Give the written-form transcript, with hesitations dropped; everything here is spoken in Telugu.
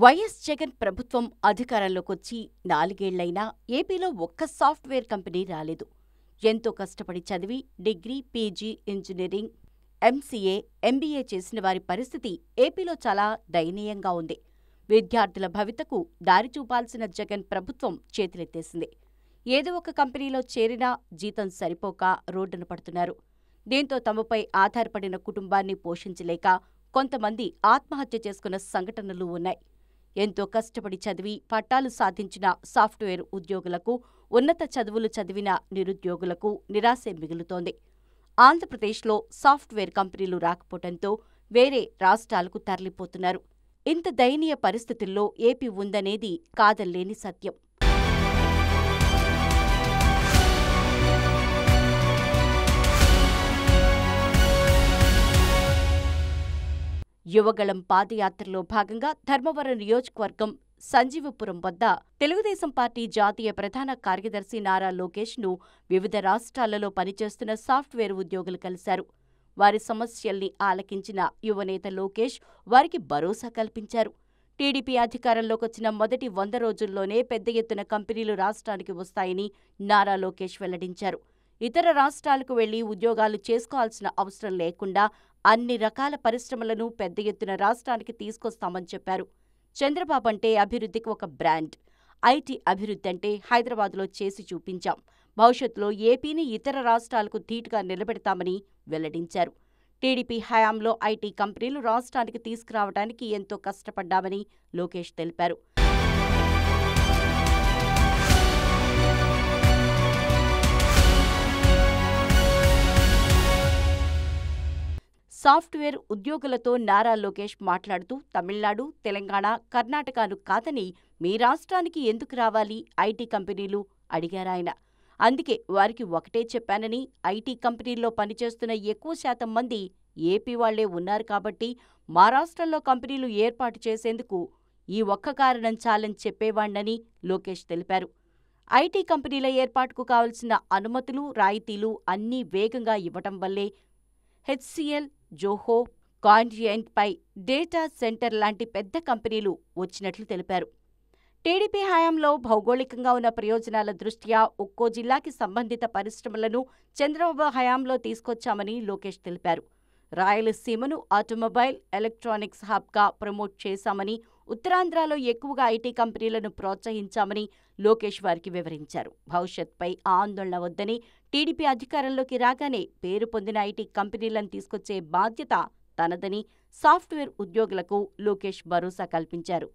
వైఎస్ జగన్ ప్రభుత్వం అధికారంలోకొచ్చి 4 ఏళ్లైనా ఏపీలో ఒక్క సాఫ్ట్వేర్ కంపెనీ రాలేదు. ఎంతో కష్టపడి చదివి degree, PG, engineering, MCA, MBA చేసిన వారి పరిస్థితి ఏపీలో చాలా దయనీయంగా ఉంది. విద్యార్థుల భవితకు దారి చూపాల్సిన జగన్ ప్రభుత్వం చేతులెత్తేసింది. ఏదో ఒక కంపెనీలో చేరినా జీతం సరిపోక రోడ్డున పడుతున్నారు. దీంతో తమపై ఆధారపడిన కుటుంబాన్ని పోషించలేక కొంతమంది ఆత్మహత్య చేసుకున్న సంఘటనలు ఉన్నాయి. ఎంతో కష్టపడి చదివి పట్టాలు సాధించిన సాఫ్ట్వేర్ ఉద్యోగులకు, ఉన్నత చదువులు చదివిన నిరుద్యోగులకు నిరాశే మిగులుతోంది. ఆంధ్రప్రదేశ్లో సాఫ్ట్వేర్ కంపెనీలు రాకపోవడంతో వేరే రాష్ట్రాలకు తరలిపోతున్నారు. ఇంత దయనీయ పరిస్థితుల్లో ఏపీ ఉందనేది కాదల్లేని సత్యం. యువగళం పాదయాత్రలో భాగంగా ధర్మవరం నియోజకవర్గం సంజీవపురం వద్ద తెలుగుదేశం పార్టీ జాతీయ ప్రధాన కార్యదర్శి నారా లోకేష్ను వివిధ రాష్ట్రాలలో పనిచేస్తున్న సాఫ్ట్వేర్ ఉద్యోగులు కలిశారు. వారి సమస్యల్ని ఆలకించిన యువనేత లోకేష్ వారికి భరోసా కల్పించారు. టీడీపీ అధికారంలోకొచ్చిన మొదటి 100 రోజుల్లోనే పెద్ద ఎత్తున కంపెనీలు రాష్ట్రానికి వస్తాయని నారా లోకేష్ వెల్లడించారు. ఇతర రాష్ట్రాలకు వెళ్లి ఉద్యోగాలు చేసుకోవాల్సిన అవసరం లేకుండా అన్ని రకాల పరిశ్రమలను పెద్ద ఎత్తున రాష్ట్రానికి తీసుకొస్తామని చెప్పారు. చంద్రబాబు అంటే అభివృద్ధికి ఒక బ్రాండ్. ఐటీ అభివృద్ధి అంటే హైదరాబాద్లో చేసి చూపించాం. భవిష్యత్తులో ఏపీని ఇతర రాష్ట్రాలకు ధీటుగా నిలబెడతామని వెల్లడించారు. టీడీపీ హయాంలో ఐటీ కంపెనీలు రాష్ట్రానికి తీసుకురావడానికి ఎంతో కష్టపడ్డామని లోకేష్ తెలిపారు. సాఫ్ట్వేర్ ఉద్యోగులతో నారా లోకేష్ మాట్లాడుతూ తమిళనాడు, తెలంగాణ, కర్ణాటకను కాదని మీ రాష్ట్రానికి ఎందుకు రావాలి ఐటీ కంపెనీలు అడిగారాయన. అందుకే వారికి ఒకటే చెప్పానని, ఐటీ కంపెనీల్లో పనిచేస్తున్న ఎక్కువ శాతం మంది ఏపీ వాళ్లే ఉన్నారు కాబట్టి మా రాష్ట్రంలో కంపెనీలు ఏర్పాటు చేసేందుకు ఈ ఒక్క కారణం చాలని చెప్పేవాణ్ణని లోకేష్ తెలిపారు. ఐటీ కంపెనీల ఏర్పాటుకు కావలసిన అనుమతులు, రాయితీలు అన్నీ వేగంగా ఇవ్వటం వల్లే హెచ్సీఎల్, జోహో, కాండియంట్పై డేటా సెంటర్ లాంటి పెద్ద కంపెనీలు వచ్చినట్లు తెలిపారు. టీడీపీ హయాంలో భౌగోళికంగా ఉన్న ప్రయోజనాల దృష్ట్యా ఒక్కో జిల్లాకి సంబంధిత పరిశ్రమలను చంద్రబాబు హయాంలో తీసుకొచ్చామని లోకేష్ తెలిపారు. రాయలసీమను ఆటోమొబైల్, ఎలక్ట్రానిక్స్ హబ్గా ప్రమోట్ చేశామని, ఉత్తరాంధ్రలో ఎక్కువగా ఐటీ కంపెనీలను ప్రోత్సహించామని లోకేష్ వారికి వివరించారు. భవిష్యత్పై ఆందోళన వద్దని, టీడీపీ అధికారంలోకి రాగానే పేరు పొందిన ఐటీ కంపెనీలను తీసుకొచ్చే బాధ్యత తనదని సాఫ్ట్వేర్ ఉద్యోగులకు లోకేష్ భరోసా కల్పించారు.